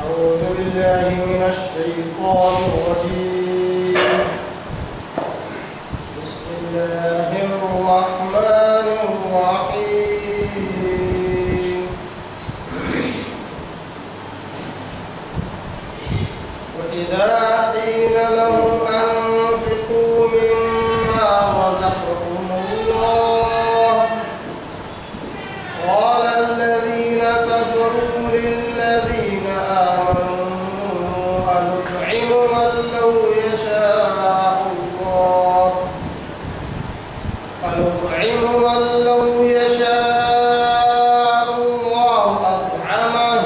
أعوذ بالله من الشيطان الرجيم. بسم الله الرحمن الرحيم. وإذا قيل لهم أنفقوا مما رزقكم الله قال الذين كفروا للذين آمنوا أنطعم من لو يشاء الله أطعمه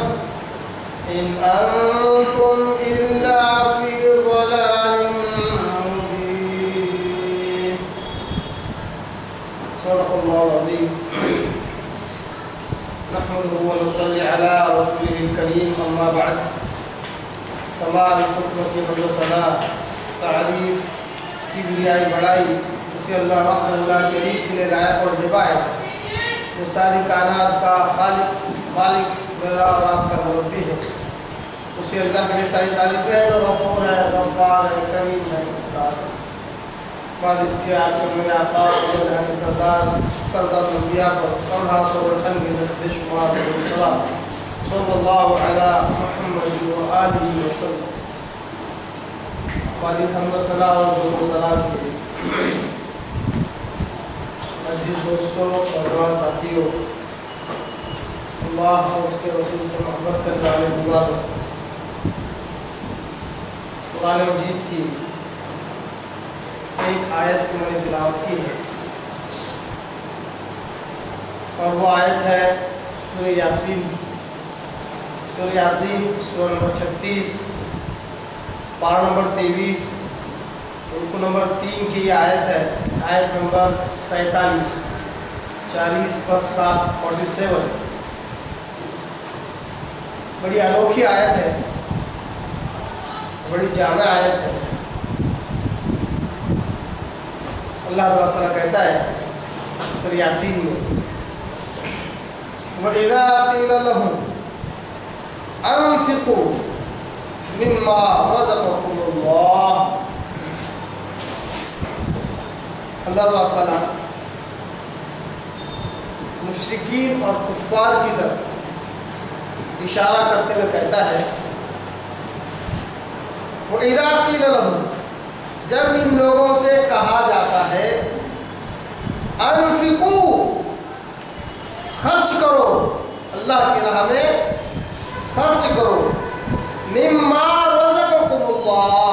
إن أنتم إلا في ضلال مبين. صدق الله العظيم. نحمده ونصلي على رسوله الكريم. أما بعد، تمام قسمت کی حمد و ثنا، تعریف، کبریائی، بڑائی اسی اللہ وحدہ لا شریک کے لیے لائق اور زیبا ہے، جو ساری کائنات کا خالق، مالک، میرا اور آپ کا مربی ہے. اسی اللہ کے لیے ساری تعریفیں ہیں جو غفور ہے، غفار ہے، کریم ہے، ستار ہے. بعد اس کے آپ کو میرے آقا کے سردار الانبیاء پر اور ہاتھ اور رحم کے بے شمار السلام صلی اللہ علی محمد و آلہ وسلم. بعد اس حمد و ثنا اور درود و سلام کے عزیز دوستوں اور جوان ساتھیوں، اللہ اور اس کے رسول سے محبت کرنے والے دیوانوں، قرآن مجید کی ایک آیت کی میں نے تلاوت کی ہے، اور وہ آیت ہے سورہ یاسین کی. سورہ یاسین سورہ نمبر 36 پارہ نمبر 23 رکو نمبر 3 کی یہ آیت ہے. آیت نمبر 47 47 بڑی انوکھی آیت ہے، بڑی جامع آیت ہے. اللہ تعالیٰ کہتا ہے سورہ یاسین میں، وَإِذَا قِيلَ لَهُمْ أَنفِقُوا مِمَّا رَزَقَكُمُ اللَّهُ. اللہ تعالیٰ مشرکین اور کفار کی طرف اشارہ کرتے ہوئے کہتا ہے، وَإِذَا قِيلَ لَهُمْ، جب ان لوگوں سے کہا جاتا ہے، انفقوا، خرچ کرو، اللہ کی راہ میں خرچ کرو، مما رزقکم اللہ،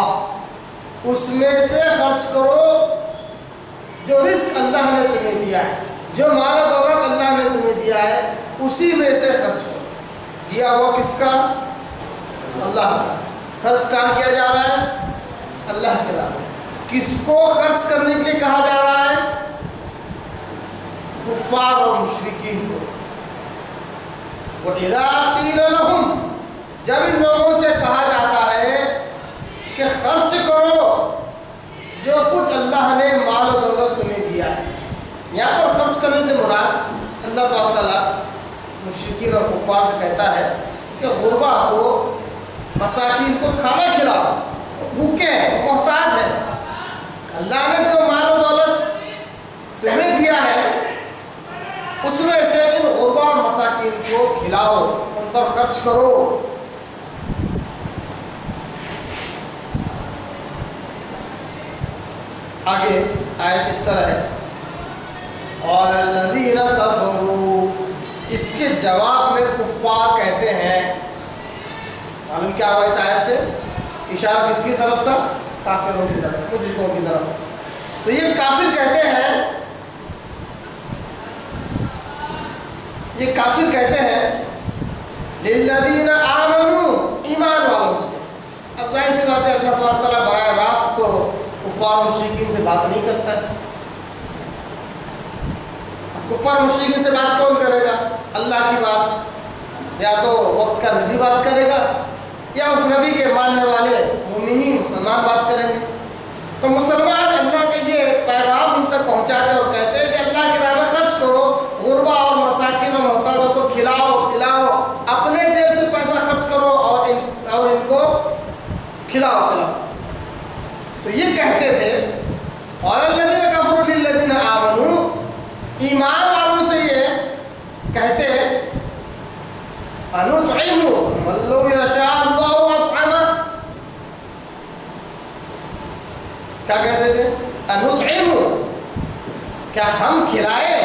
اس میں سے خرچ کرو جو رزق اللہ نے تمہیں دیا ہے، جو مال و دولت اللہ نے تمہیں دیا ہے اسی میں سے خرچ کرو. دیا ہوا کس کا؟ اللہ کا. خرچ کہاں کیا جا رہا ہے؟ اللہ کے راہ میں. کس کو خرچ کرنے کے لیے کہا جا رہا ہے؟ کفار اور مشرکین کو. وَإِذَا قِيلَ لَهُمْ، جب ان لوگوں سے کہا جاتا ہے کہ خرچ کرو جو کچھ اللہ نے مال و دولت تمہیں دیا ہے. یہاں پر خرچ کرنے سے مراد اللہ تعالیٰ مشرکین اور کفار سے کہتا ہے کہ غربا کو، مساکین کو کھانا کھلاؤ، بھوکے ہیں، محتاج ہیں. اللہ نے جو مال و دولت تمہیں دیا ہے اس میں سے ان غربا اور مساکین کو کھلاؤ، ان پر خرچ کرو. آگے آیت اس طرح ہے، قَالَ الَّذِينَ كَفَرُوا، اس کے جواب میں کفار کہتے ہیں. معلوم کیا ہوا اس آیت سے؟ اشارہ کس کی طرف تھا؟ کافروں کی طرف، مشرکوں کی طرف. تو یہ کافر کہتے ہیں، لِلَّذِينَ آمَنُوا، ایمان والوں سے. اب ظاہر سی بات ہے اللہ تعالیٰ براہ راست تو کفار مشرکین سے بات نہیں کرتا ہے. کفار مشرکین سے بات کون کرے گا؟ اللہ کی بات یا تو وقت کا نبی بات کرے گا، یا اس نبی کے ماننے والے مومنین مسلمان بات کریں گے. تو مسلمان اللہ کے یہ پیغام ان تک پہنچاتے اور کہتے ہیں کہ اللہ کی راہ میں خرچ کرو، غربا اور مساکین اور محتاجوں کو کھلاؤ پلاؤ، اپنے جیب سے پیسہ خرچ کرو اور ان کھلاؤ پلاؤ. تو یہ کہتے تھے اور الذین کفروا للذین آمنوا، ایمان والوں سے یہ کہتے انطعم من لو یشاء اللہ اطعمہ. کیا کہتے تھے؟ انطعم، کیا ہم کھلائے،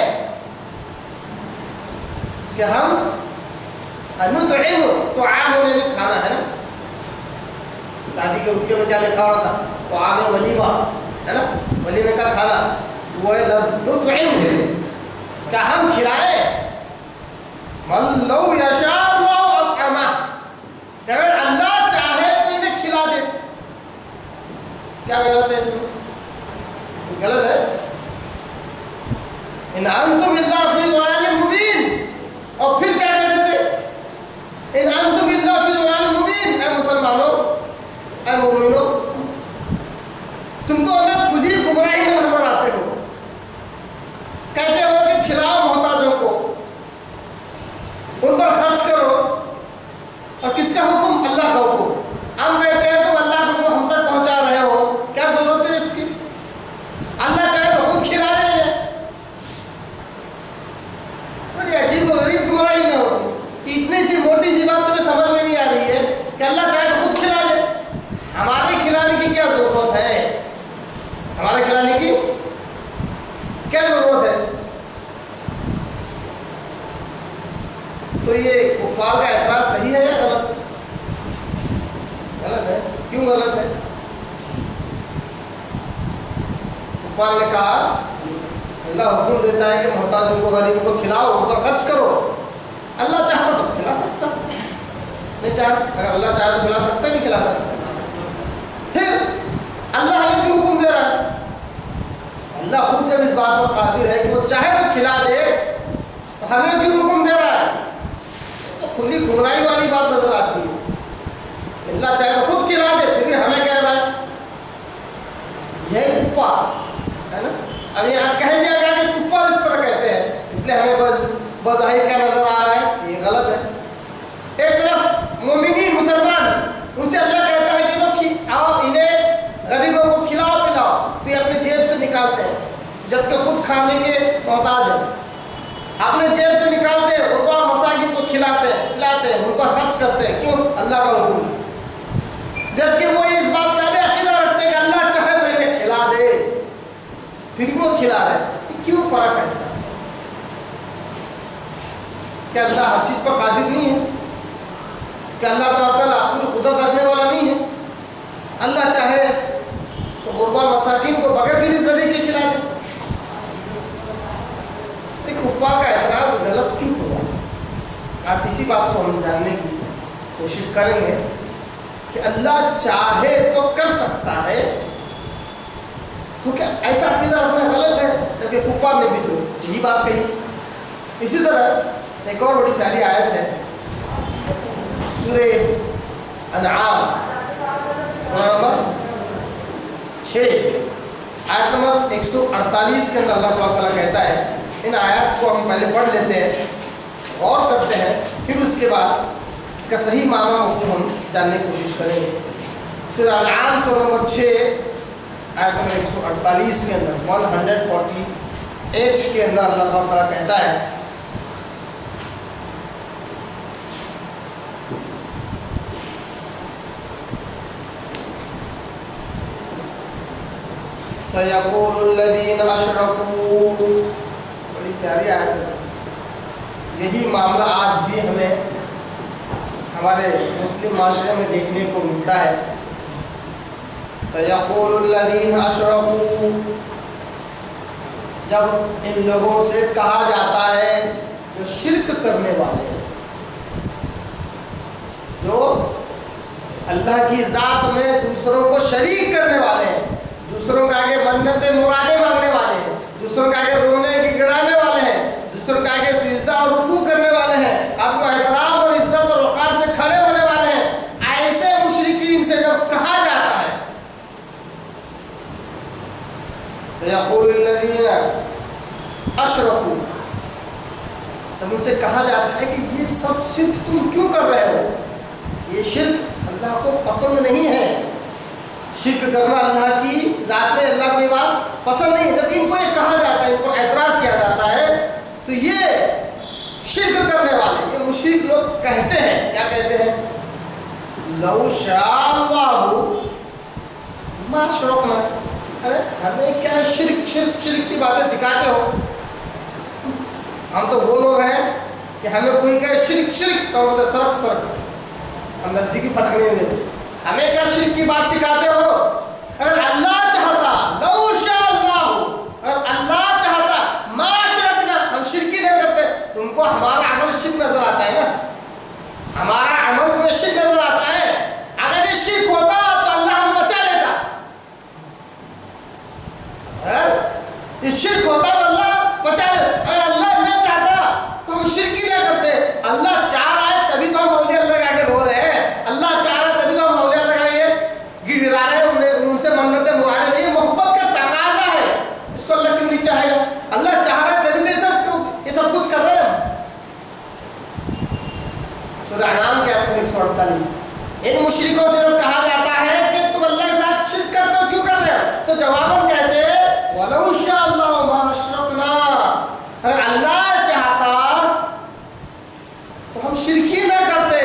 کہ ہم انطعم، طعام انہیں نہیں کھانا ہے نا. شادی کے رکے میں کیا لکھا ہوا تھا؟ طعام ولیمہ ہے نا، ولیمے کا کھانا. وہ ہے لفظ نطعم، کیا ہم کھلائے من لو یشاء اللہ اطعمہ، کہ اگر اللہ چاہے تو انہیں کھلا دے. کیا غلط ہے اس میں؟ غلط ہے. ان انتم الا فی ضلال مبین. اور پھر کیا کہتے تھے؟ ان انتم الا فی ضلال مبین. اے مسلمانوں، اے مومنوں، تم تو ہمیں کھلی گمراہی میں نظر آتے ہو. کہتے ہو کہ کھلاؤ محتاجوں کو، ان پر خرچ کرو، اور کس کا حکم؟ اللہ کا حکم. ہم کہتے ہیں تم اللہ کا حکم ہم تک پہنچا رہے ہو، کیا ضرورت ہے اس کی؟ اللہ چاہے تو خود کھلا دے انہیں. بڑی عجیب و غریب گمراہی میں ہو کہ اتنی سی موٹی سی بات تمہیں سمجھ میں نہیں آ رہی ہے کہ اللہ چاہے تو خود کھلا دے. ہمارے کھلانے کی کیا ضرورت ہے؟ ہمارے کھلانے کی کیا ضرورت ہے؟ تو یہ کفار کا اعتراض صحیح ہے یا غلط؟ غلط ہے. کیوں غلط ہے؟ کفار نے کہا اللہ حکم دیتا ہے کہ محتاجوں کو، غریبوں کو کھلاؤ، ان پر خرچ کرو. اللہ چاہتا تو کھلا سکتا، نہیں چاہتا. اگر اللہ چاہے تو کھلا سکتا، نہیں کھلا سکتا. پھر اللہ ہمیں کیوں حکم دے رہا ہے؟ اللہ خود جب اس بات پر قادر ہے کہ وہ چاہے تو کھلا دے، تو ہمیں کیوں حکم دے رہا ہے؟ تو کھلی گمراہی والی بات نظر آتی ہے کہ اللہ چاہے تو خود کھلا دے، پھر بھی ہمیں کہہ رہا ہے. یہ کفار ہے نا. اب یہاں کہہ دیا گیا کہ کفار اس طرح کہتے ہیں، اس لیے ہمیں بظاہر کیا نظر آ رہا ہے؟ یہ غلط ہے. ایک طرف مومنین مسلمان، ان سے اللہ کہتا ہے کہ انہیں غریبوں کو کھلاؤ پلاؤ، تو یہ اپنے جیب سے نکالتے ہیں جبکہ خود کھانے کے محتاج ہیں. اپنے جیب سے نکالتے ہیں، غربا اور مساکین کو کھلاتے ہیں، پلاتے ہیں، ان پر خرچ کرتے ہیں. کیوں؟ اللہ کا حکم ہے. جبکہ وہ اس بات کا بھی عقیدہ رکھتے ہیں کہ اللہ چاہے تو انہیں کھلا دے، پھر بھی وہ کھلا رہے ہیں. یہ کیوں فرق ہے ایسا؟ کیا اللہ ہر چیز پر قادر نہیں ہے؟ کہ اللہ تعالیٰ پوری قدرت کرنے والا نہیں ہے؟ اللہ چاہے تو غربا مساکین کو بغیر کسی ذریعے کے کھلا دے. تو یہ کفار کا اعتراض غلط کیوں ہوگا؟ آپ اسی بات کو ہم جاننے کی کوشش کریں گے کہ اللہ چاہے تو کر سکتا ہے. کیونکہ ایسا عقیدہ رکھنا غلط ہے، جب یہ کفار نے بھی تو یہی بات کہی. اسی طرح ایک اور بڑی پیاری آیت ہے سورہ انعام، سورہ نمبر 6 آیت نمبر 148 کے اندر اللہ تعالیٰ کہتا ہے. ان آیات کو ہم پہلے پڑھ لیتے ہیں، غور کرتے ہیں، پھر اس کے بعد اس کا صحیح معنی ہم جاننے کی کوشش کریں گے. سورہ انعام سورہ نمبر 6 آیت نمبر 148 کے اندر 148 کے اندر اللہ تعالیٰ کہتا ہے سَيَقُولُ الَّذِينَ أَشْرَكُوا. بڑی پیاری آیت ہے. یہی معاملہ آج بھی ہمیں ہمارے مسلم معاشرے میں دیکھنے کو ملتا ہے. سَيَقُولُ الَّذِينَ أَشْرَكُوا، جب ان لوگوں سے کہا جاتا ہے جو شرک کرنے والے ہیں، جو اللہ کی ذات میں دوسروں کو شریک کرنے والے ہیں، دوسروں کے آگے منتیں مرادیں مانگنے والے ہیں، دوسروں کے آگے رونے کی گڑانے والے ہیں، دوسروں کے آگے سجدہ اور رکوع کرنے والے ہیں، اپنا احترام اور عزت اور وقار سے کھڑے ہونے والے ہیں. ایسے مشرکین سے جب کہا جاتا ہے سَيَقُولُ الَّذِينَ أَشْرَكُوا، تب ان سے کہا جاتا ہے کہ یہ سب شرک تم کیوں کر رہے ہو؟ یہ شرک اللہ کو پسند نہیں ہے. شرک کرنا اللہ کی ذات میں اللہ کو یہ بات پسند نہیں ہے. جب ان کو یہ کہا جاتا ہے، ان کو اعتراض کیا جاتا ہے، تو یہ شرک کرنے والے، یہ مشرک لوگ کہتے ہیں، کیا کہتے ہیں؟ لو شاء اللہ ما اشرکنا. ارے ہمیں کیا شرک کی باتیں سکھاتے ہو؟ ہم تو وہ لوگ ہیں کہ ہمیں کوئی کہے شرک تو بولتے سرک، ہم نزدیکی پھٹکنے نہیں دیتے. ہمیں کیا شرک کی بات سکھاتے ہو؟ اگر اللہ چاہتا، لو شاء اللہ، اگر اللہ چاہتا ما اشرکنا، ہم شرک ہی نہیں کرتے. تم کو ہمارا عمل شرک نظر آتا ہے نا، ہمارا عمل تمہیں شرک نظر آتا ہے. اگر یہ شرک ہوتا تو اللہ ہمیں بچا لیتا. اگر یہ شرک ہوتا تو اللہ بچا لیتا. اگر اللہ نہ چاہتا تو ہم شرک ہی نہ کرتے. اللہ چاہ رہا ہے تبھی تو ہم اولیاء اللہ لگا کے رو رہے ہیں. اللہ چاہ رہا ہے تبھی تو ہم اولیاء اللہ لگا کے گڑگڑا رہے ہیں، ان سے منتیں مرادیں نہیں. یہ محبت کا تقاضا ہے، اس کو اللہ کیوں نہیں چاہے گا؟ اللہ چاہ رہا ہے تبھی تو یہ سب کچھ کر رہے ہیں. سورہ انعام کے آیت 148. ان مشرکوں سے جب کہا جاتا ہے کہ تم اللہ کے ساتھ شرک کرتے ہو، کیوں کر رہے ہو؟ تو جواباً کہتے ہیں وَلَوْ شَاءَ اللَّهُ مَا أَشْرَكْنَا. اگر اللہ چاہتا تو ہم شرک ہی نہ کرتے.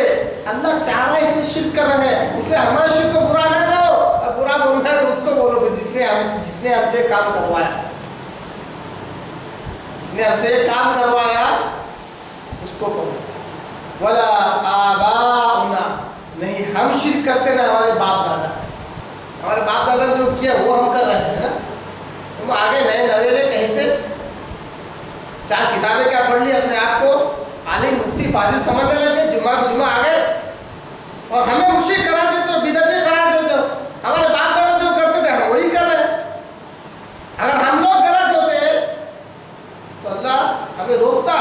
اللہ چاہ رہا ہے اس لیے شرک کر رہے ہیں، اس لیے ہمارے شرک کو برا نہ کہو. اب برا بولنا ہے تو اس کو بولو پھر جس نے ہم سے کام کروایا، جس نے ہم سے یہ کام کروایا اس کو کہو. وَلَا آبَاؤُنَا، نہیں ہم شرک کرتے نہ ہمارے باپ دادا. ہمارے باپ دادا جو کیا وہ ہم کر رہے ہیں نا. تم آگے نئے نویلے کہیں سے 4 کتابیں کیا پڑھ لی، اپنے آپ کو عالم مفتی فاضل سمجھنے لگ گئے، جمعہ کو جمعہ آ گئے اور ہمیں مشرک قرار دیتے ہو، بدعتی قرار دیتے ہو. ہمارے باپ دادا جو کرتے تھے ہم وہی کر رہے ہیں. اگر ہم لوگ غلط ہوتے تو اللہ ہمیں روکتا.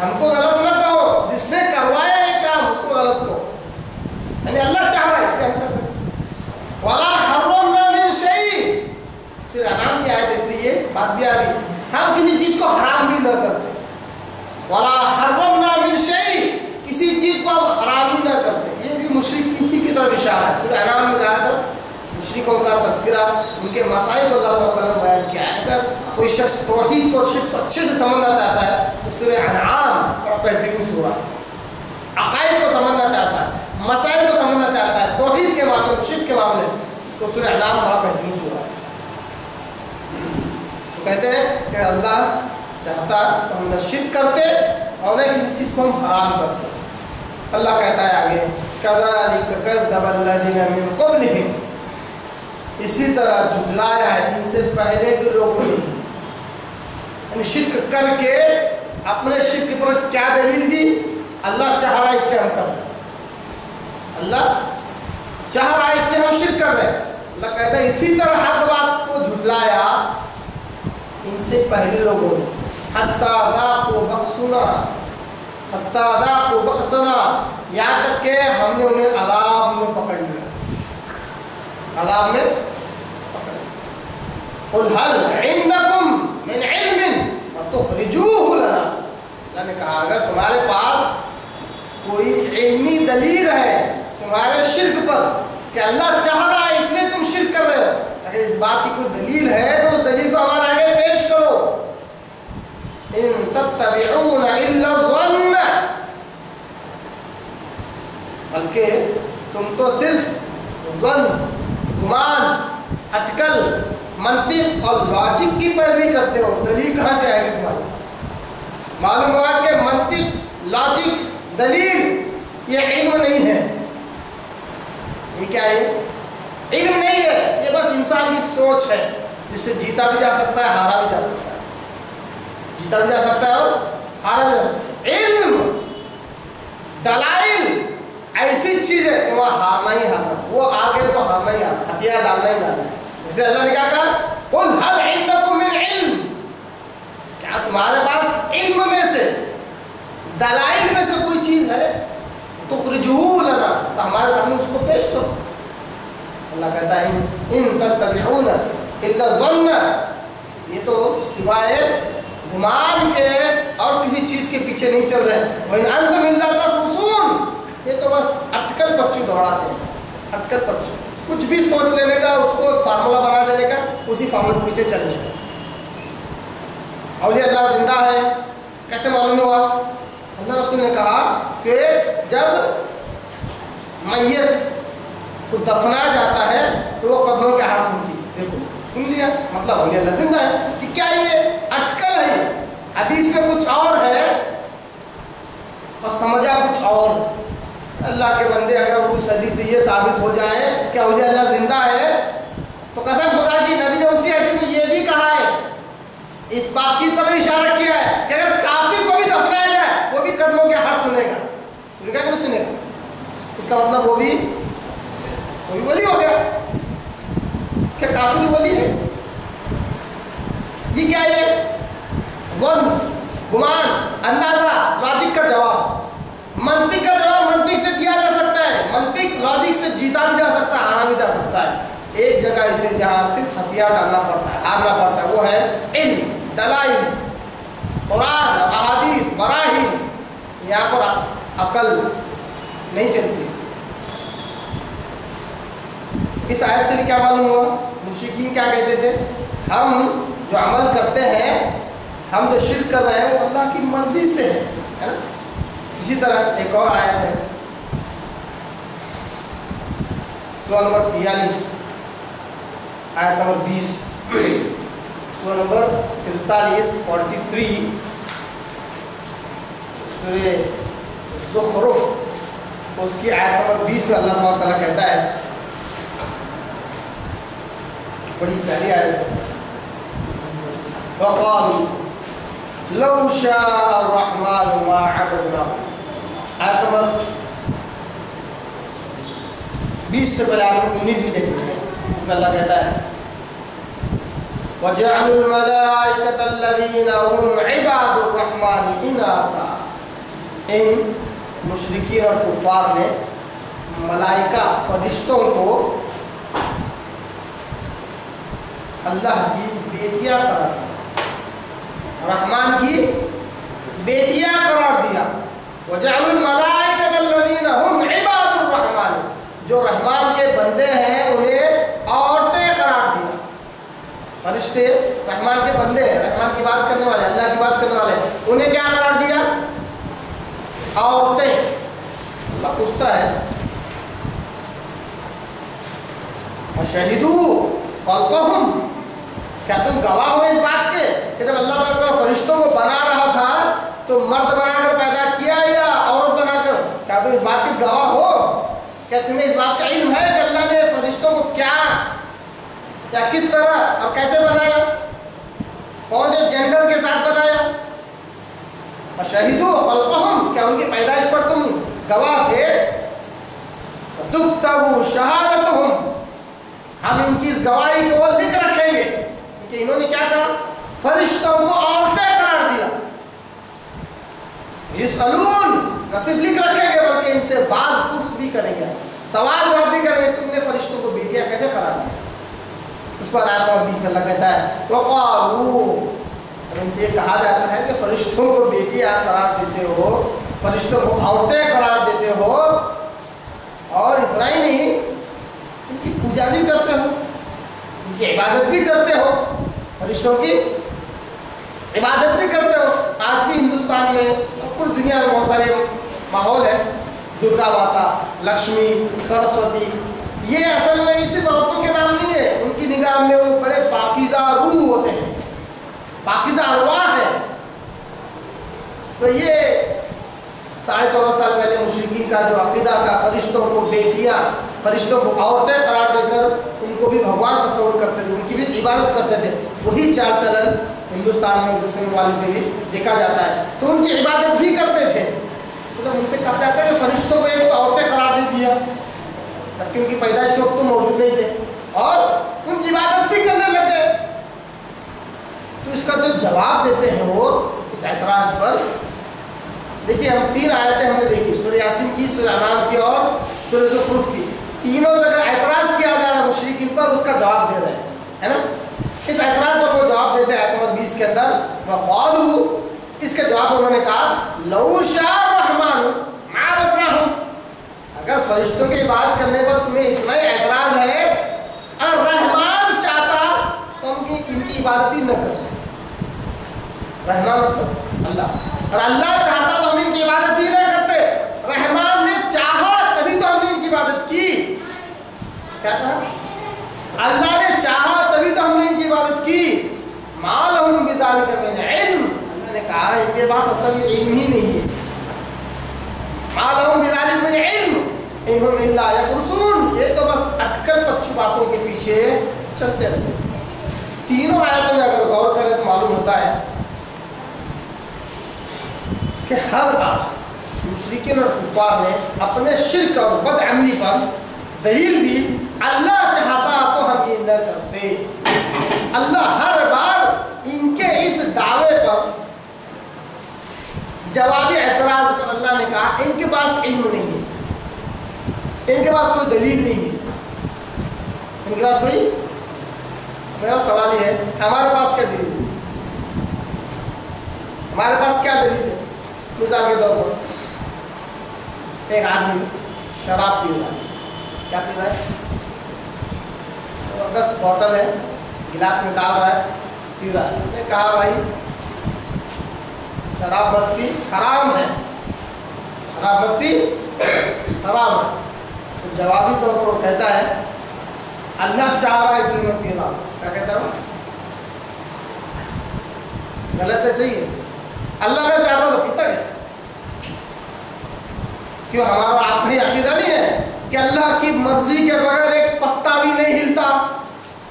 ہم کو غلط نہ کہو، جس نے کروایا یہ کام اس کو غلط کہو. یعنی اللہ چاہ رہا ہے اس لیے ہم کر رہے ہیں. وَلَا حَرَّمْنَا مِنْ شَيْءٍ. سورہ انعام کی آیت اس لیے یہ بات بھی آ رہی، ہم کسی چیز کو حرام بھی نہ کرتے. وَلَا حَرَّمْنَا مِنْ شَيْءٍ، کسی چیز کو ہم حرام ہی نہ کرتے. یہ بھی مشرکین کی طرف اشارہ ہے. سورہ انعام میں جا کر مشرکوں کا تذکرہ، ان کے مسائل کو اللہ تعالیٰ نے بیان کیا ہے. اگر کوئی شخص توحید کو اور شرک کو اچھے سے سمجھنا چاہتا ہے تو سورہ انعام بڑا بہترین سورہ ہے. عقائد کو سمجھنا چاہتا ہے، مسائل کو سمجھنا چاہتا ہے، توحید کے معاملے میں، شرک کے معاملے میں، تو سورہ انعام بڑا بہترین سورہ ہے. تو کہتے ہیں کہ اللہ چاہتا تو ہم نہ شرک کرتے اور نہ کسی چیز کو ہم حرام کرتے. اللہ کہتا ہے آگے كَذَلِكَ كَذَّبَ الَّذِينَ مِن قَبْلِهِمْ، اسی طرح جھٹلایا ہے ان سے پہلے کے لوگوں نے. یعنی شرک کر کے اپنے شرک پر کیا دلیل دی؟ اللہ چاہ رہا ہے اس لیے ہم کر رہے ہیں. اللہ چاہ رہا ہے اس لیے ہم شرک کر رہے ہیں. اللہ کہتا ہے اسی طرح حق بات کو جھٹلایا ان سے پہلے لوگوں نے. حَتَّى ذَاقُوا بَأْسَنَا، یہاں تک کہ ہم نے انہیں عذاب میں پکڑ لیا. عذاب میں پکڑ لیا. قُلْ هَلْ عِنْدَكُمْ مِنْ عِلْمٍ فَتُخْرِجُوهُ لَنَا. اللہ نے کہا اگر تمہارے پاس کوئی علمی دلیل ہے تمہارے شرک پر کہ اللہ چاہ رہا ہے اس لیے تم شرک کر رہے ہو، اگر اس بات کی کوئی دلیل ہے تو اس دلیل کو ہمارے آگے پیش کرو. ان تتبعون الا الظن، بلکہ تم تو صرف ظن، گمان، اٹکل، منطق اور لاجک کی پیروی کرتے ہو. دلیل کہاں سے آئے گی تمہارے پاس؟ معلوم ہوا کہ منطق، لاجک، دلیل یہ علم نہیں ہے. یہ کیا ہے؟ علم نہیں ہے. یہ بس انسان کی سوچ ہے جس سے جیتا بھی جا سکتا ہے، ہارا بھی جا سکتا ہے. جیتا بھی جا سکتا ہے اور ہارا بھی جا سکتا ہے. علم، دلائل ایسی چیز ہے کہ وہاں ہارنا ہی ہارنا، وہ آگے تو ہارنا ہی ہارنا، ہتھیار ڈالنا ہی ڈالنا ہے. اس لیے اللہ نے کیا کہا قُلْ هَلْ عِنْدَكُمْ مِنْ عِلْمٍ، کیا تمہارے پاس علم میں سے، دلائل میں سے کوئی چیز ہے تخرجوہ لنا، تو ہمارے سامنے اس کو پیش کرو. اللہ کہتا ہے ان تتبعون الا الظن، یہ تو سوائے گمان کے اور کسی چیز کے پیچھے نہیں چل رہے. وَإِنْ أَنْتُمْ إِلَّا تَخْرُصُونَ، یہ تو بس اٹکل پچو دوڑاتے ہیں، اٹکل پچو. کچھ بھی سوچ لینے کا، اس کو فارمولا بنا دینے کا، اسی فارمولے کے پیچھے چلنے کا۔ اولیاء اللہ زندہ ہے کیسے معلوم ہوا؟ اللہ رسول نے کہا کہ جب میت کو دفنا جاتا ہے تو وہ قدموں کے آواز سنتی۔ دیکھو سن لیا، مطلب اولیاء اللہ زندہ ہے۔ کہ کیا یہ اٹکل ہے؟ حدیث میں کچھ اور ہے اور سمجھا کچھ اور۔ اللہ کے بندے اگر اس حدیث سے یہ ثابت ہو جائے کہ اولیاء اللہ زندہ ہے تو قسم خدا کی نبی نے اسی حدیث میں یہ بھی کہا ہے، اس بات کی طرف اشارہ کیا ہے کہ اگر کافر کو بھی دفنایا جائے وہ بھی قدموں کے ہر سنے گا۔ سنے گا کہ نہیں سنے گا؟ اس کا مطلب وہ بھی ولی ہو گیا۔ کیا کافر ولی ہے؟ یہ کیا ہے؟ ظن، گمان، اندازہ، لاجک کا جواب۔ منطق کا جواب منطق سے دیا جا سکتا ہے، منطق لاجک سے جیتا بھی جا سکتا ہے، ہارا بھی جا سکتا ہے۔ ایک جگہ اسے جہاں صرف ہتھیار ڈالنا پڑتا ہے، ہارنا پڑتا ہے، وہ ہے علم، دلائل، قرآن، احادیث، براہین۔ یہاں پر عقل نہیں چلتی۔ اس آیت سے کیا معلوم ہوا؟ مشرکین کیا کہتے تھے؟ ہم جو عمل کرتے ہیں، ہم جو شرک کر رہے ہیں وہ اللہ کی مرضی سے ہے نا؟ اسی طرح ایک اور آیت ہے سورہ نمبر 43 آیت نمبر 20، سورہ نمبر 43 سورہ زخرف، اس کی آیت نمبر 20 میں اللہ تبارک تعالیٰ کہتا ہے، بڑی پیاری آیت ہے، وَقَالُوا لَوْ شَاءَ الرَّحْمَنُ مَا عَبَدْنَاهُ۔ آیت نمبر 20 سے پہلے آیت نمبر 19 بھی دیکھ لیتے ہیں۔ اس میں اللہ کہتا ہے وَجَعَلُوا الْمَلَائِكَةَ الَّذِينَ هُمْ عِبَادُ الرَّحْمَنِ إِنَاثًا۔ ان مشرکین اور کفار نے ملائکہ فرشتوں کو اللہ کی بیٹیاں قرار دیا، رحمان کی بیٹیاں قرار دیا۔ وَجَعَلُوا الْمَلَائِكَةَ الَّذِينَ هُمْ عِبَادُ الرَّحْمَنِ، جو رحمان کے بندے ہیں انہیں عورتیں قرار دیا۔ فرشتے رحمان کے بندے ہیں، رحمان کی بات کرنے والے، اللہ کی بات کرنے والے، انہیں کیا قرار دیا؟ عورتیں۔ اللہ پوچھتا ہے وَشَهِدُوا خَلْقَهُمْ، کیا تم گواہ ہو اس بات کے کہ جب اللہ تعالیٰ فرشتوں کو بنا رہا تھا تو مرد بنا کر پیدا کیا یا عورت بنا کر؟ کیا تم اس بات کے گواہ ہو؟ کیا تمہیں اس بات کا علم ہے کہ اللہ نے فرشتوں کو کیا یا کس طرح اور کیسے بنایا، کون سے جینڈر کے ساتھ بنایا؟ وَشَهِدُوا خَلْقَهُمْ، کیا ان کی پیدائش پر تم گواہ تھے؟ سَتُكْتَبُ شَهَادَتُهُمْ، ہم ان کی اس گواہی کو لکھ رکھیں گے، کہ انہوں نے کیا کہا؟ فرشتوں کو عورتیں قرار دیا۔ یسألون، نہ صرف لکھ رکھیں گے بلکہ ان سے بعض پوچھ بھی کریں گے، سوال جواب بھی کریں گے، تم نے فرشتوں کو بیٹیاں کیسے قرار دیا؟ اس پر آیت نمبر 20 میں اللہ کہتا ہے وَقَالُوا، اب ان سے یہ کہا جاتا ہے کہ فرشتوں کو بیٹیاں قرار دیتے ہو، فرشتوں کو عورتیں قرار دیتے ہو، اور اتنا ہی نہیں ان کی پوجا بھی کرتے ہو، ان کی عبادت بھی کرتے ہو، فرشتوں کی عبادت بھی کرتے ہو۔ آج بھی ہندوستان میں اور پوری دنیا میں بہت سارے ماحول ہے، درگا ماتا، لکشمی، سرسوتی، یہ اصل میں صرف عورتوں کے نام نہیں ہے، ان کی نگاہ میں وہ بڑے پاکیزہ روح ہوتے ہیں، پاکیزہ ارواح ہیں۔ تو یہ 14.5 سال پہلے مشرکین کا جو عقیدہ تھا، فرشتوں کو بیٹیاں، فرشتوں کو عورتیں قرار دے کر ان کو بھی بھگوان تصور کرتے تھے، ان کی بھی عبادت کرتے تھے، وہی چال چلن ہندوستان میں مسلم ممالک میں بھی دیکھا جاتا ہے۔ تو ان کی عبادت بھی کرتے تھے۔ تو جب ان سے کہا جاتا ہے کہ فرشتوں کو ایک تو عورتیں قرار دے دیا، جبکہ ان کی پیدائش کے وقت تو موجود نہیں تھے، اور ان کی عبادت بھی کرنے لگ گئے، تو اس کا جو جواب دیتے ہیں وہ اس اعتراض پر، دیکھیے ہم 3 آیتیں ہم نے دیکھی، سورہ یاسین کی، سورہ انعام کی اور سورہ زخرف کی، تینوں جگہ اعتراض کیا جا رہا ہے مشرکین پر، اس کا جواب دے رہے ہیں، ہے نا؟ اس اعتراض پر وہ جواب دیتے ہیں آیت نمبر 20 کے اندر، وَقَالُوا، اس کے جواب میں انہوں نے کہا لَوْ شَاءَ الرَّحْمَنُ مَا عَبَدْنَاهُمْ، اگر فرشتوں کی عبادت کرنے پر تمہیں اتنا ہی اعتراض ہے، اگر رحمان چاہتا تو ہم ان کی عبادت ہی نہ کرتے. رحمان مطلب اللہ، اور اللہ چاہتا تو ہم ان کی عبادت ہی نہ کرتے. رحمان نے چاہا تبھی تو ہم نے ان کی عبادت کی. کیا کہا؟ اللہ نے چاہا تبھی تو ہم نے ان کی عبادت کی. ما لہم بذالک من علم، اللہ نے کہا ان کے پاس اصل میں علم ہی نہیں ہے. ما لہم بذالک من علم ان ہم الا یخرصون، یہ تو بس اٹکل پچو باتوں کے پیچھے چلتے رہتے. تینوں آیتوں میں اگر غور کریں تو معلوم ہوتا ہے کہ ہر بار مشرکین اور کفار نے اپنے شرک اور بدعملی پر دلیل دی اللہ چاہتا تو ہم یہ نہ کرتے. اللہ ہر بار ان کے اس دعوے پر جوابی اعتراض پر اللہ نے کہا ان کے پاس علم نہیں ہے، ان کے پاس کوئی دلیل نہیں ہے، ان کے پاس کوئی. میرا سوال یہ ہے ہمارے پاس کیا دلیل ہے؟ ہمارے پاس کیا دلیل ہے؟ مثال کے طور پر ایک آدمی شراب پی رہا ہے. کیا پی رہا ہے؟ زبردست بوتل ہے، گلاس میں ڈال رہا ہے، پی رہا ہے. ہم نے کہا بھائی شراب مت پی، حرام ہے. شراب مت پی، حرام ہے. تو جوابی طور پر وہ کہتا ہے اللہ چاہ رہا ہے اس لیے میں پی رہا ہوں. کیا کہتا ہوں؟ غلط ہے صحیح ہے؟ اللہ نے چاہتا تو پیتا گیا. کیوں ہمارا آپ کا یہ عقیدہ نہیں ہے کہ اللہ کی مرضی کے بغیر ایک پتا بھی نہیں ہلتا؟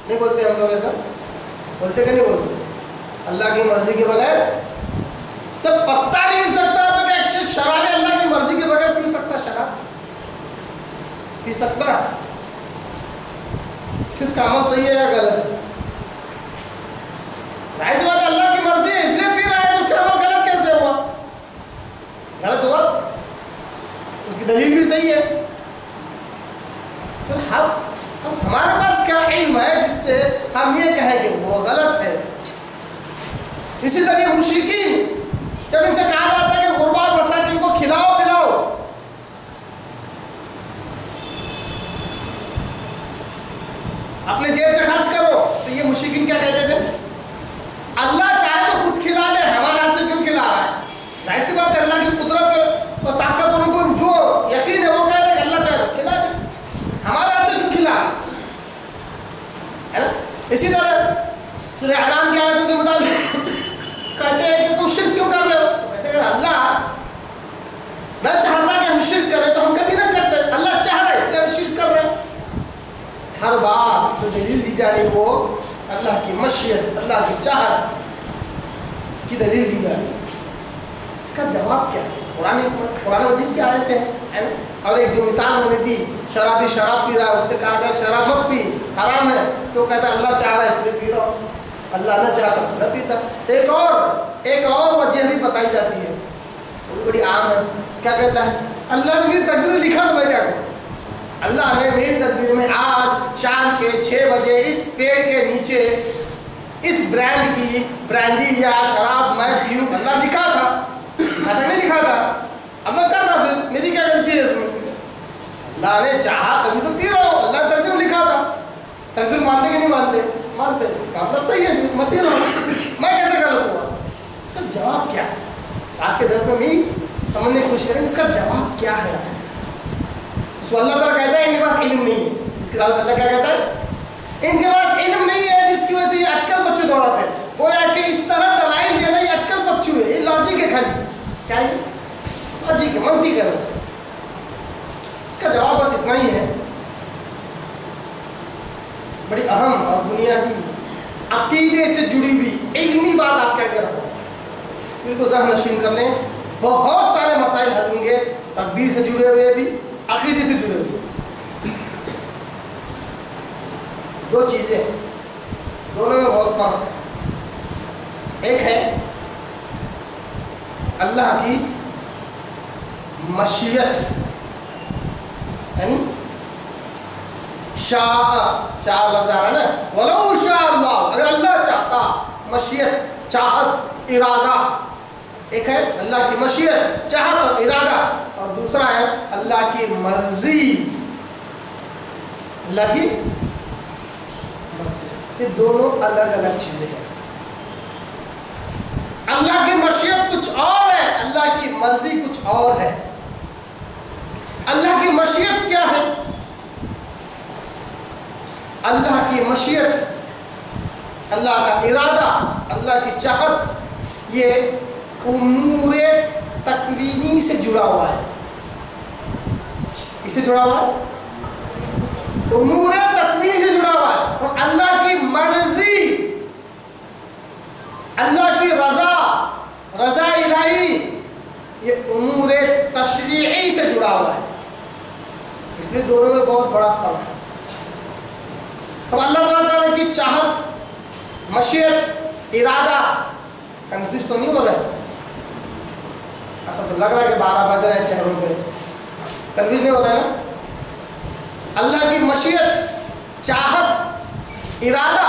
نہیں بولتے ہم لوگ ایسا؟ بولتے کہ نہیں بولتے؟ اللہ کی مرضی کے بغیر جب پتا نہیں ہل سکتا تو کیا شراب اللہ کی مرضی کے بغیر پی سکتا؟ شراب پی سکتا؟ کس کا عمل صحیح ہے یا غلط ہے؟ ظاہر سی بات ہے اللہ کی مرضی ہے اس لیے پی رہا ہے تو اس کا عمل غلط کیسے ہوا؟ غلط ہوا؟ اس کی دلیل بھی صحیح ہے. پھر ہمارے پاس کیا علم ہے جس سے ہم یہ کہیں کہ وہ غلط ہے؟ اسی طرح مشرکین جب ان سے کہا جاتا ہے کہ غربا اور مساکین کو کھلاؤ پلاؤ، اپنے جیب سے خرچ کرو، تو یہ مشرکین کیا کہتے تھے؟ اللہ چاہے تو خود کھلا دے، ہمارے ہاتھ سے کیوں کھلا رہا ہے؟ ظاہر سی بات ہے اللہ کی قدرت اور طاقت پر ان کو جو یقین ہے وہ کہہ رہے کہ اللہ چاہے تو کھلا دے، ہمارے ہاتھ سے کیوں کھلا ہے نا؟ اسی طرح سورہ انعام کی آیتوں کے مطابق کہتے ہیں کہ تم شرک کیوں کر رہے ہو؟ تو کہتے ہیں کہ اللہ نہ چاہتا کہ ہم شرک کریں تو ہم کبھی نہ کرتے، اللہ چاہ رہا ہے اس لیے ہم شرک کر رہے ہیں. ہر بار جو دلیل دی جا رہی ہے وہ اللہ کی مشیت، اللہ کی چاہت کی دلیل دی جا رہی ہے. اس کا جواب کیا ہے؟ قرآن مجید کی آیتیں ہیں. اور ایک جو مثال میں نے دی، شرابی شراب پی رہا ہے، اس سے کہا جائے شراب مت پی، حرام ہے، تو کہتا ہے اللہ چاہ رہا ہے اس لیے پی رہا ہوں، اللہ نہ چاہتا نہ پیتا. ایک اور وجہ بھی بتائی جاتی ہے، وہ بڑی عام ہے. کیا کہتا ہے؟ اللہ نے میری تقدیر لکھا تو میں کیا کروں؟ اللہ نے میری تقدیر میں آج شام کے 6 بجے اس پیڑ کے نیچے اس برانڈ کی برانڈی یا شراب میں پیوں، اللہ لکھا تھا، نہیں لکھا تھا، اب میں کر رہا، پھر میری کیا غلطی ہے اس میں؟ اللہ نے چاہا تبھی تو پی رہا ہوں، اللہ تقدیر میں لکھا تھا. تقدیر مانتے کہ نہیں مانتے؟ مانتے. اس کا مطلب صحیح ہے، میں پی رہا ہوں، میں کیسے غلط ہوا؟ اس کا جواب کیا ہے؟ آج کے درس میں بھی سمجھنے کی کوشش کریں کہ اس کا جواب کیا ہے. اس کو اللہ تعالیٰ کہتا ہے ان کے پاس علم نہیں ہے. اس کے علاوہ اللہ کیا کہتا ہے؟ ان کے پاس علم نہیں ہے، جس کی وجہ سے یہ اٹکل بچوں دوڑاتے ہیں. گویا کہ اس طرح دلائل دینا یہ اٹکل بچوں ہے، یہ لاجک ہے خالی. کیا ہے؟ لاجک ہے، منطق ہے بس. اس کا جواب بس اتنا ہی ہے. بڑی اہم اور بنیادی عقیدے سے جڑی ہوئی علمی بات آپ کہہ کے رکھو، بالکل ذہن نشین کر لیں. بہت سارے مسائل حل ہوں گے تقدیر سے جڑے ہوئے بھی، عقیدے سے جڑے ہوئے. 2 چیزیں ہیں، دونوں میں بہت فرق ہے. ایک ہے اللہ کی مشیت، یعنی شاء لفظ آ رہا ہے نا، ولو شاء اللہ، اگر اللہ چاہتا، مشیت، چاہت، ارادہ. ایک ہے اللہ کی مشیت، چاہت اور ارادہ، اور دوسرا ہے اللہ کی مرضی، اللہ کی مرضی۔ یہ دونوں الگ الگ چیزیں ہیں۔ اللہ کی مشیت کچھ اور ہے، اللہ کی مرضی کچھ اور ہے۔ اللہ کی مشیت کیا ہے؟ اللہ کی مشیت، اللہ کا ارادہ، اللہ کی چاہت، یہ امور تکوینی سے جڑا ہوا ہے۔ کس سے جڑا ہوا ہے؟ امور تکوینی سے جڑا ہوا ہے۔ اور اللہ کی مرضی، اللہ کی رضا الہی، یہ امور تشریعی سے جڑا ہوا ہے۔ اس لیے دونوں میں بہت بڑا فرق ہے۔ اب اللہ تعالیٰ کی چاہت، مشیت، ارادہ کنفیوز تو نہیں ہو رہا ہے؟ ایسا تو لگ رہا ہے کہ 12 بج رہے ہیں چہروں پہ، کنفیوز نہیں ہو رہا ہے نا؟ اللہ کی مشیت، چاہت، ارادہ،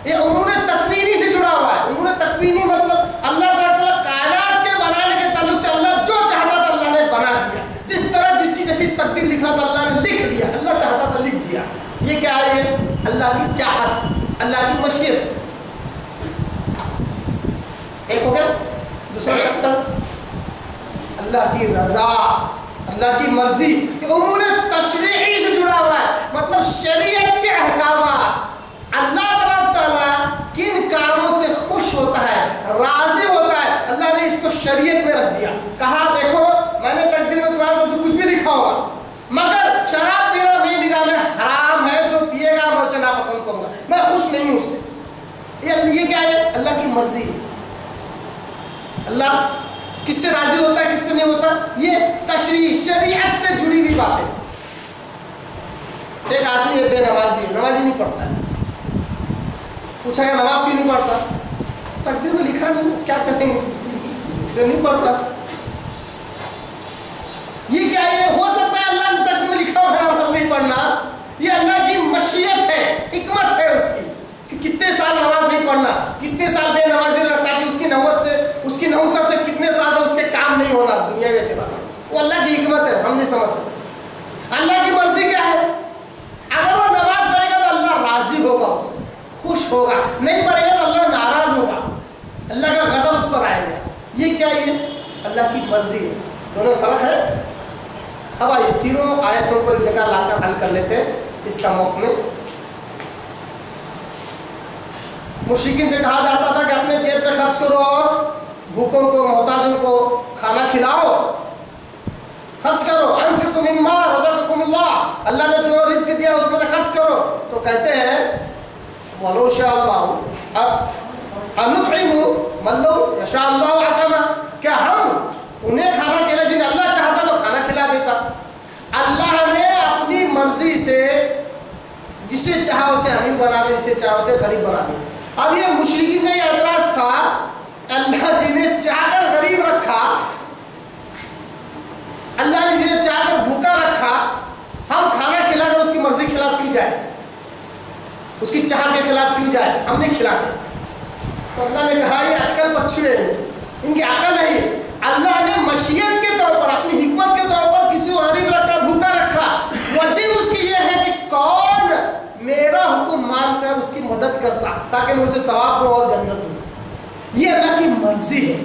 یہ امور تکوینی سے جڑا ہوا ہے۔ امور تکوینی مطلب اللہ تعالیٰ کائنات کے بنانے کے تعلق سے اللہ جو چاہتا تھا اللہ نے بنا دیا، جس طرح جس کی جیسی تقدیر لکھنا تھا اللہ نے لکھ دیا، اللہ چاہتا تھا لکھ دیا۔ یہ کیا ہے؟ اللہ کی چاہت، اللہ کی مشیت۔ ایک ہو گیا۔ دوسرا چیپٹر اللہ کی رضا، اللہ کی مرضی، یہ امور تشریعی سے جڑا ہوا ہے، مطلب شریعت کے احکامات۔ اللہ تبارک تعالیٰ کن کاموں سے خوش ہوتا ہے، راضی ہوتا ہے، اللہ نے اس کو شریعت میں رکھ دیا۔ کہا دیکھو میں نے تقدیر میں تمہارے کو سے کچھ بھی لکھا ہوگا، مگر شراب پینا میری نگاہ میں حرام ہے، جو پیے گا میں اسے ناپسند کروں گا، میں خوش نہیں ہوں اس سے۔ یہ کیا ہے؟ اللہ کی مرضی۔ اللہ کس سے راضی ہوتا ہے، کس سے نہیں ہوتا، یہ تشریع، شریعت سے جڑی ہوئی باتیں۔ ایک آدمی ہے بے نمازی، نماز ہی نہیں پڑھتا ہے، پوچھا گیا نماز کیوں نہیں پڑھتا؟ تقدیر میں لکھا نہیں، کیا کہیں گے، اس لیے نہیں پڑھتا۔ یہ کیا ہے؟ ہو سکتا ہے اللہ نے تقدیر میں لکھا ہوگا نماز نہیں پڑھنا، یہ اللہ کی مشیت ہے، حکمت ہے اس کی، کہ کتنے سال نماز نہیں پڑھنا، کتنے سال بے نمازی رہنا، تاکہ اس کی نحوست سے کتنے سال تک اس کے کام نہیں ہونا دنیاوی اعتبار سے۔ وہ اللہ کی حکمت ہے، ہم نہیں سمجھ سکتے۔ اللہ کی مرضی کیا ہے؟ اگر وہ نماز پڑھے گا تو اللہ راضی ہوگا، اس سے خوش ہوگا، نہیں پڑھے گا تو اللہ ناراض ہوگا، اللہ کا غضب اس پر آئے گا۔ یہ کیا ہے؟ اللہ کی مرضی ہے۔ دونوں فرق ہے۔ اب آئیے تینوں آیتوں کو ایک جگہ لا کر حل کر لیتے ہیں اس کا موقع میں۔ مشرکین سے کہا جاتا تھا کہ اپنے جیب سے خرچ کرو اور بھوکوں کو، محتاجوں کو کھانا کھلاؤ، خرچ کرو، انفقوا مما رزقکم اللہ، اللہ نے جو رزق دیا اس میں سے خرچ کرو۔ تو کہتے ہیں وَلَوْ شَاءَ اللَّهُ أَن نُطْعِمُ مَن لَّوْ يَشَاءُ اللَّهُ أَطْعَمَهُ، کیا ہم انہیں کھانا کھلا جنہیں اللہ چاہتا تو کھانا کھلا دیتا۔ اللہ نے اپنی مرضی سے جسے چاہا اسے امیر بنا دے، جسے چاہا اسے غریب بنا دے۔ اب یہ مشرکین کا یہ اعتراض تھا، اللہ جنہیں چاہ کر غریب رکھا، اللہ نے جنہیں چاہ کر بھوکا رکھا، ہم کھانا کھلا کر اس کی مرضی کے خلاف کیوں جائے، اس کی چاہت کے خلاف کیوں جائے، ہم نہیں کھلاتے۔ تو اللہ نے کہا یہ اٹکل بچے ہیں، ان کی عقل ہے۔ اللہ نے مشیت کے طور پر، اپنی حکمت کے طور پر کسی کو غریب رکھا، بھوکا رکھا، وجہ اس کی یہ ہے کہ کون میرا حکم مان کر اس کی مدد کرتا تاکہ میں اسے ثواب دوں اور جنت دوں۔ یہ اللہ کی مرضی ہے،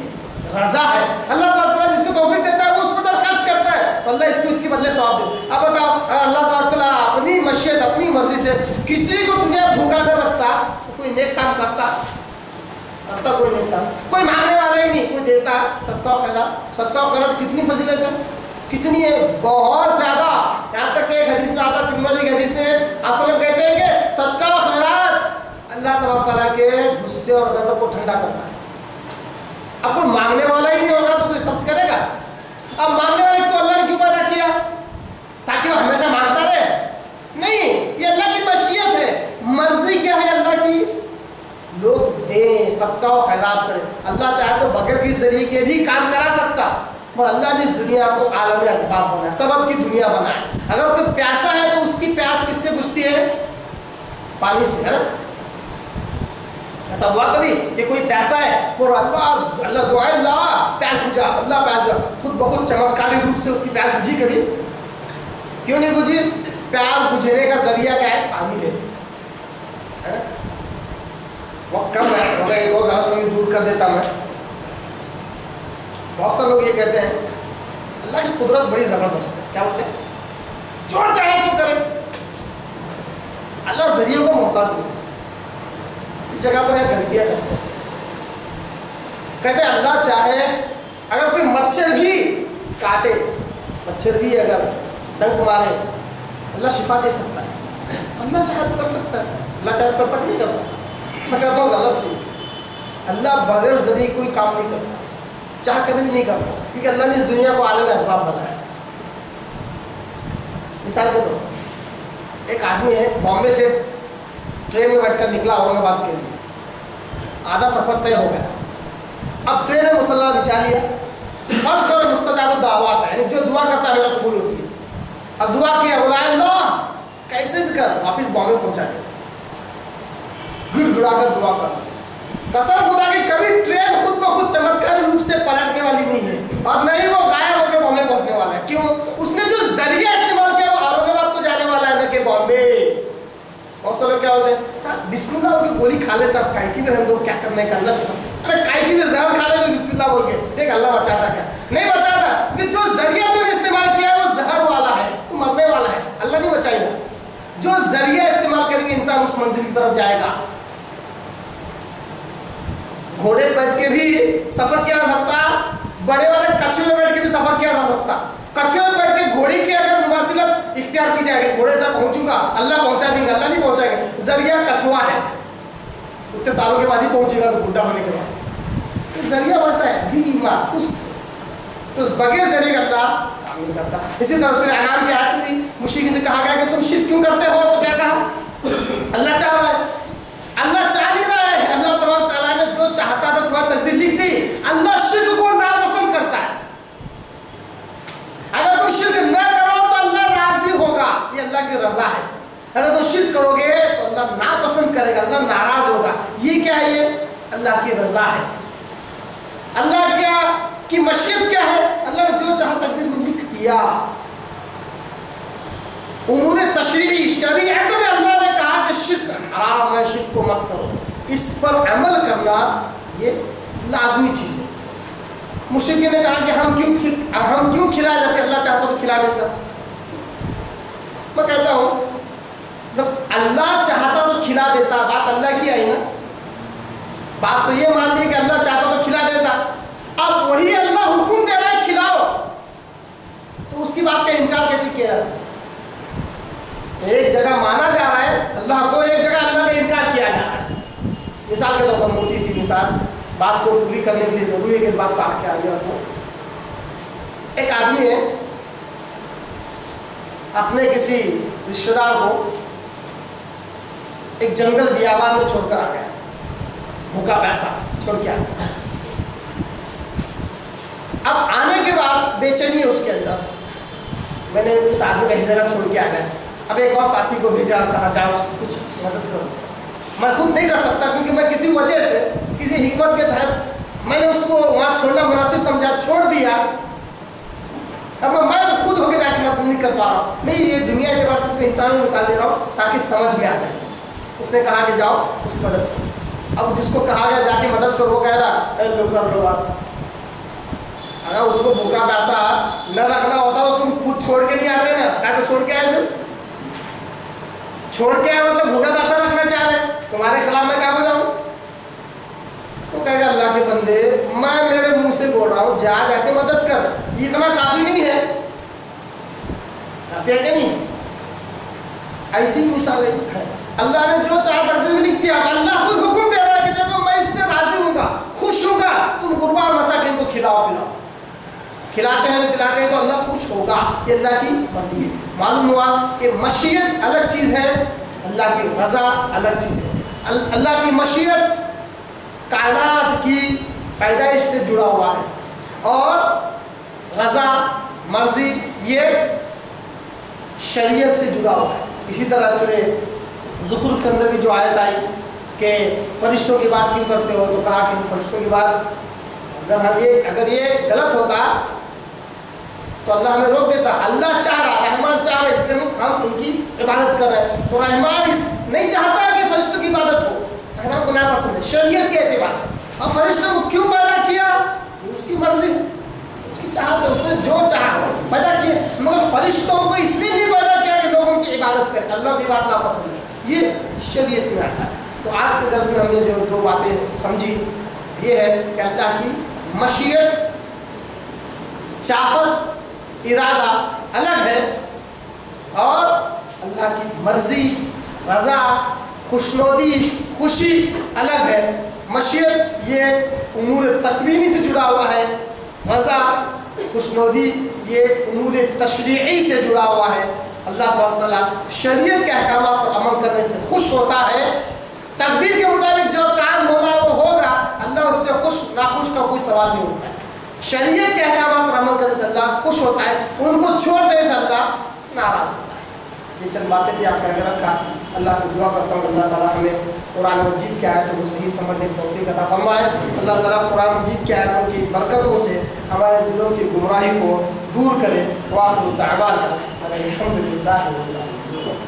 رضا ہے۔ اللہ تعالیٰ جس کو توفیق دیتا ہے وہ اس پر جب خرچ کرتا ہے تو اللہ اس کو اس کے بدلے ثواب دیتا ہے۔ اب بتاؤ اگر اللہ تعالیٰ اپنی مشیت، اپنی مرضی سے کسی کو دنیا بھوکا نہ رکھتا تو کوئی نیک کام کرتا کوئی نہیں تھا، کوئی مانگنے والا ہی نہیں، کوئی دیتا۔ صدقہ و خیرات، صدقہ و خیرات کتنی فضیلت ہے، کتنی ہے، بہت زیادہ۔ یہاں تک کہ ایک حدیث میں آتا، ترمذی کی حدیث میں آپ صلی اللہ علیہ وسلم کہتے ہیں کہ صدقہ و خیرات اللہ تبارک تعالیٰ کے غصے اور غضب کو ٹھنڈا کرتا ہے۔ اب کوئی مانگنے والا ہی نہیں ہوگا تو کوئی خرچ کرے گا؟ اب مانگنے والے کو اللہ نے کیوں پیدا کیا؟ تاکہ وہ ہمیشہ مانگتا رہے؟ نہیں، یہ اللہ کی مشیت ہے۔ مرضی کیا ہے اللہ کی؟ لوگ دیں، صدقہ و خیرات کریں۔ اللہ چاہے تو بغیر کس ذریعے کے بھی کام کرا سکتا، وہ اللہ نے اس دنیا کو عالم اسباب بنایا، سبب کی دنیا بنایا۔ اگر کوئی پیاسا ہے تو اس کی پیاس کس سے بجھتی ہے؟ پانی سے، ہے نا؟ ایسا ہوا کبھی کہ کوئی پیاسا ہے اور اللہ اللہ دعائے اللہ پیاس بجھا، اللہ پیاس بجھا، خود بخود چمتکاری روپ سے اس کی پیاس بجھی کبھی؟ کیوں نہیں بجھی؟ پیاس بجھنے کا ذریعہ کیا ہے؟ پانی ہے۔ وقت کم ہے، میں ایک اور غلط فہمی دور کر دیتا میں۔ بہت سے لوگ یہ کہتے ہیں اللہ کی قدرت بڑی زبردست ہے، کیا بولتے ہیں؟ جو چاہے سو کرے، اللہ ذریعوں کو محتاج نہیں، کچھ جگہ پر یہ غلطیاں کرتے ہیں۔ کہتے ہیں اللہ چاہے اگر کوئی مچھر بھی کاٹے، مچھر بھی اگر ڈنک مارے، اللہ شفا دے سکتا ہے، اللہ چاہے تو کر سکتا ہے، اللہ چاہے تو کرتا کہ نہیں کرتا؟ میں کہتا ہوں غلط نہیں، اللہ بغیر ذریعے کوئی کام نہیں کرتا، چاہ کبھی بھی نہیں کرتا، کیونکہ اللہ نے اس دنیا کو عالم اسباب بنایا۔ مثال کے طور ایک آدمی ہے بامبے سے ٹرین میں بیٹھ کر نکلا اورنگ آباد کے لیے، آدھا سفر طے ہو گیا، اب ٹرین میں مسلح بچھا لیا، فرض کرو مستجاب الدعوات ہے، یعنی جو دعا کرتا ہے ہمیشہ قبول ہوتی ہے، اب دعا کیا بولا اللہ کیسے بھی کر واپس بامبے پہنچا دیا، گڑ گڑا کر دعا کر، قسم خدا کی کبھی ٹرین خود بخود چمتکاری روپ سے پلٹنے والی نہیں ہے، اور نہ ہی وہ غائب ہو کے بامبے پہنچنے والا ہے۔ کیوں؟ اس نے جو ذریعہ استعمال کیا وہ اورنگ آباد کو جانے والا ہے، نہ کہ بامبے۔ بہت سے لوگ کیا ہوتے ہیں صاحب بسم اللہ ان کی گولی کھا لیتا، اب کائکی میں رہنے دو، کیا کرنے کا اللہ شفا، ارے کائکی میں زہر کھا لے تو بسم اللہ بول کے دیکھ اللہ بچاتا کیا؟ نہیں بچاتا، کیونکہ جو ذریعہ تو نے استعمال کیا ہے وہ زہر والا ہے، تو مرنے والا ہے، اللہ نہیں بچائے گا۔ جو ذریعہ استعمال کریں گے انسان اس منزل کی طرف جائے گا۔ گھوڑے بیٹھ کے بھی سفر کیا جا سکتا، بڑے والے کچھوے میں بیٹھ کے بھی سفر کیا جا سکتا، کچھوے میں بیٹھ کے گھوڑے کی اگر مماثلت اختیار کی جائے گی، گھوڑے سے پہنچوں گا اللہ پہنچا دے گا، اللہ نہیں پہنچائے گا، ذریعہ کچھوا ہے، اتنے سالوں کے بعد ہی پہنچے گا تو بڈھا ہونے کے بعد، ذریعہ ویسا ہے دھیما سست، تو بغیر ذریعے کا اللہ کام نہیں کرتا۔ اسی طرح سورہ انعام کی آیت میں مشرکین سے کہا گیا کہ تم شرک کیوں کرتے ہو، تو کیا کہا؟ اللہ چاہ رہا ہے، اللہ چاہ نہیں رہا ہے، اللہ تبارک تعالیٰ نے جو چاہتا تھا تمہاری تقدیر لکھ دی۔ اللہ شرک کو ناپسند کرتا ہے، اگر تم شرک نہ کرو تو اللہ راضی ہوگا، یہ اللہ کی رضا ہے، اگر تم شرک کرو گے تو اللہ ناپسند کرے گا، اللہ ناراض ہوگا۔ یہ کیا ہے؟ یہ اللہ کی رضا ہے۔ اللہ کیا کی مشیت کیا ہے؟ اللہ نے جو چاہا تقدیر میں لکھ دیا۔ امور تشریعی شریعت میں اللہ نے کہا کہ شرک حرام ہے، شرک کو مت کرو، اس پر عمل کرنا یہ لازمی چیز ہے۔ مشرکین نے کہا کہ ہم کیوں کھلائے جبکہ اللہ چاہتا تو کھلا دیتا۔ میں کہتا ہوں جب اللہ چاہتا تو کھلا دیتا، بات اللہ کی آئی نا، بات تو یہ مان لی کہ اللہ چاہتا تو کھلا دیتا، اب وہی اللہ حکم دے رہا ہے کھلاؤ، تو اس کی بات کا انکار کیسے کیا جا سکتا؟ ایک جگہ مانا جا رہا ہے اللہ کو، ایک جگہ اللہ کا انکار کیا جا رہا ہے۔ مثال کے طور پر موٹی سی مثال، بات کو پوری کرنے کے لیے ضروری ہے کہ اس بات کو آپ کے آگے رکھو۔ ایک آدمی ہے اپنے کسی رشتہ دار کو ایک جنگل بیابان میں چھوڑ کر آ گیا، بھوکا پیاسا چھوڑ کے آ گیا۔ اب آنے کے بعد بے چینی ہے اس کے اندر، میں نے اس آدمی کا اس جگہ چھوڑ کے آ گیا، اب ایک اور ساتھی کو بھیجا اور کہا جاؤ اس کو کچھ مدد کرو۔ میں خود نہیں کر سکتا کیونکہ میں کسی وجہ سے کسی حکمت کے تحت میں نے اس کو وہاں چھوڑنا مناسب سمجھا، چھوڑ دیا، اب میں خود ہو کے جا کے مدد نہیں کر پا رہا ہوں۔ نہیں، یہ دنیا اعتبار سے انسان میں مثال دے رہا ہوں تاکہ سمجھ میں آ جائے۔ اس نے کہا کہ جاؤ اس کی مدد کرو، اب جس کو کہا گیا جا کے مدد کرو وہ کہہ رہا اے لو کر لو بات۔ اگر اس کو بھوکا پیاسا نہ رکھنا ہوتا تو تم خود چھوڑ کے نہیں آتے نا، کہا تو چھوڑ کے آئے، پھر چھوڑ کے آئے مطلب بھوکا پیاسا رکھنا چاہ رہے، تمہارے خلاف میں کیا ہو جاؤں؟ وہ کہے گا اللہ کے بندے میں میرے منہ سے بول رہا ہوں جا کے مدد کر، یہ اتنا کافی نہیں ہے؟ کافی ہے کہ نہیں؟ ایسی ہی مثال ہے، اللہ نے جو چاہا تقدیر میں لکھ دیا، اللہ خود حکم دے رہا ہے کہ دیکھو میں اس سے راضی ہوں گا، خوش ہوں گا، تم غربا اور مساکین کو کھلاؤ پلاؤ، کھلاتے ہیں پلاتے ہیں تو اللہ خوش ہوگا، یہ اللہ کی مرضی ہے۔ معلوم ہوا کہ مشیت الگ چیز ہے، اللہ کی رضا الگ چیز ہے۔ اللہ کی مشیت کائنات کی پیدائش سے جڑا ہوا ہے، اور رضا مرضی یہ شریعت سے جڑا ہوا ہے۔ اسی طرح سورہ زخرف کے اندر بھی جو آیت آئی کہ فرشتوں کی بات کیوں کرتے ہو؟ تو کہا کہ فرشتوں کی بات اگر یہ غلط ہوتا تو اللہ ہمیں روک دیتا. اللہ چاہ رہا، رحمان چاہ رہا، اس لیے ہم ان کی عبادت کر رہے ہیں. تو رحمان نہیں چاہتا کہ فرشتوں کی عبادت ہو، رحمان کو ناپسند ہے شریعت کے اعتبار سے. اور فرشتوں کو کیوں پیدا کیا؟ یہ اس کی مرضی، اس کی چاہت ہے، اس نے جو چاہا پیدا کیا. مگر فرشتوں کو اس لیے نہیں پیدا کیا کہ لوگ ان کی عبادت کریں، اللہ کی بات ناپسند ہے، یہ شریعت میں آتا ہے. تو آج کے درس میں ہم نے جو دو باتیں سمجھی یہ ہے کہ اللہ کی مشیت، چاہت، ارادہ الگ ہے اور اللہ کی مرضی، رضا، خوشنودی، خوشی الگ ہے. مشیت یہ امور تکوینی سے جڑا ہوا ہے، رضا، خوشنودی یہ امور تشریعی سے جڑا ہوا ہے. اللہ تعالیٰ شریعت کے احکامات پر عمل کرنے سے خوش ہوتا ہے. تقدیر کے مطابق جو کام ہوگا وہ ہوگا، اللہ اس سے خوش ناخوش کا کوئی سوال نہیں ہوتا ہے. شریعت کے احکامات پر عمل کرنے سے اللہ خوش ہوتا ہے، ان کو چھوڑ دینے سے اللہ ناراض ہوتا ہے. یہ چند باتیں تھی آپ کا آگے رکھا. اللہ سے دعا کرتا ہوں کہ اللہ تعالیٰ ہمیں قرآن مجید کی آیتوں کو صحیح سمجھنے کی توفیق عطا فرمائے. اللہ تعالیٰ قرآن مجید کی آیتوں کی برکتوں سے ہمارے دلوں کی گمراہی کو دور کرے. وآخر دعوانا الحمد للہ رب العالمین.